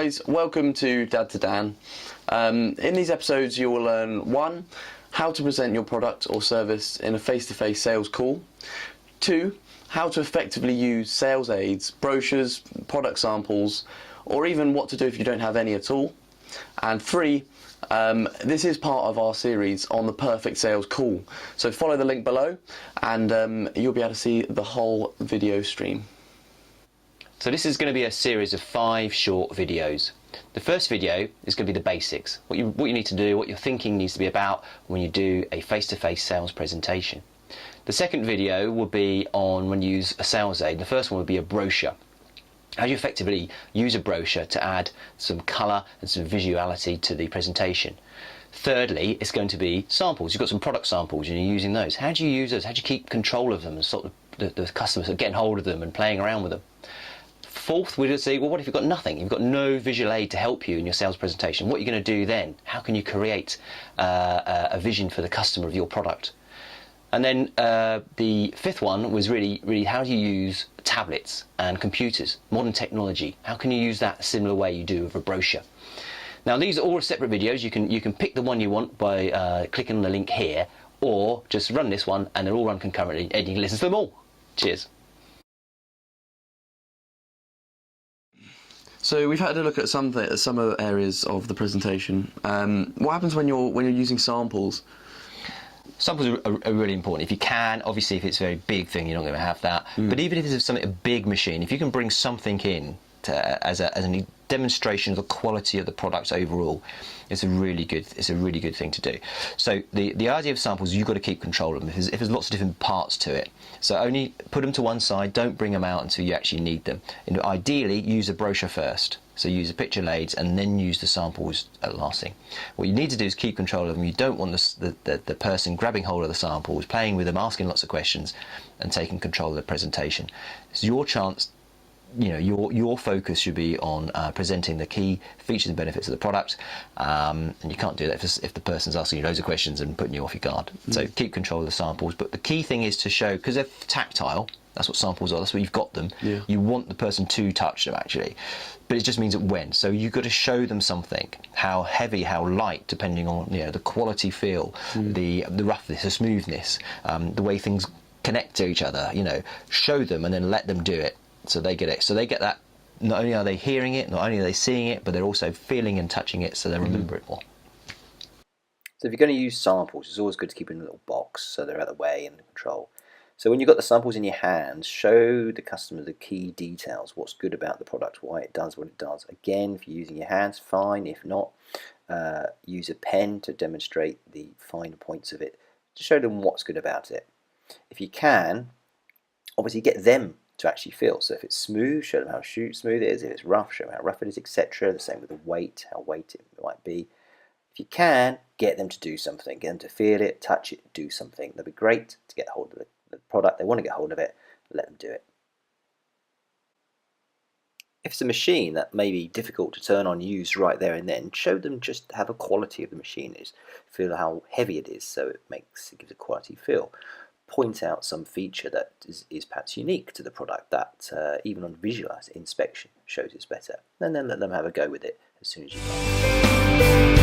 guys, welcome to Dad to Dan. In these episodes you will learn 1. How to present your product or service in a face-to-face sales call. 2. How to effectively use sales aids, brochures, product samples, or even what to do if you don't have any at all. And 3. This is part of our series on the perfect sales call. So follow the link below and you'll be able to see the whole video stream. So this is going to be a series of 5 short videos. The first video is going to be the basics, what you need to do, what your thinking needs to be about when you do a face-to-face sales presentation. The second video will be on when you use a sales aid. The first one will be a brochure. How do you effectively use a brochure to add some colour and some visuality to the presentation? Thirdly, it's going to be samples. You've got some product samples and you're using those. How do you use those? How do you keep control of them and sort of the customers are getting hold of them and playing around with them? Fourth, we're going to say, well, what if you've got nothing? You've got no visual aid to help you in your sales presentation. What are you going to do then? How can you create a vision for the customer of your product? And then the fifth one was really how do you use tablets and computers, modern technology? How can you use that a similar way you do with a brochure? Now these are all separate videos. You can pick the one you want by clicking on the link here, or just run this one and they're all run concurrently and you can listen to them all. Cheers. So we've had a look at some areas of the presentation. What happens when you're using samples? Samples are really important. If you can, obviously if it's a very big thing, you're not going to have that. But even if it's a big machine, if you can bring something in as a demonstration of the quality of the product overall, it's a really good thing to do. So the idea of samples, you've got to keep control of them. If there's lots of different parts to it, so only put them to one side. Don't bring them out until you actually need them. And ideally, use a brochure first. So use the picture aids and then use the samples at last thing. What you need to do is keep control of them. You don't want the person grabbing hold of the samples, playing with them, asking lots of questions, and taking control of the presentation. It's your chance. You know, your focus should be on presenting the key features and benefits of the product, and you can't do that if the person's asking you loads of questions and putting you off your guard. So keep control of the samples, but the key thing is to show, because they're tactile, that's what samples are, that's what you've got them. Yeah. You want the person to touch them actually, but it just means that when. So you've got to show them something, how heavy, how light, depending on the quality feel, the roughness, the smoothness, the way things connect to each other. Show them and then let them do it. So they get it. So they get that. Not only are they hearing it, not only are they seeing it, but they're also feeling and touching it, so they remember it more. So if you're going to use samples, it's always good to keep in a little box so they're out of the way and control. So when you've got the samples in your hands, show the customer the key details, what's good about the product, why it does what it does. Again, if you're using your hands, fine. If not, use a pen to demonstrate the finer points of it, to show them what's good about it. If you can, obviously get them to actually feel. So if it's smooth, show them how smooth it is. If it's rough, show them how rough it is, etc. The same with the weight, how weighty it might be. If you can, get them to do something. Get them to feel it, touch it, do something. They'll be great to get hold of the product. They want to get hold of it, let them do it. If it's a machine that may be difficult to turn on and use right there and then, show them just how the quality of the machine is. Feel how heavy it is, so it gives a quality feel. Point out some feature that is perhaps unique to the product that even on visual inspection shows it's better, and then let them have a go with it as soon as you can.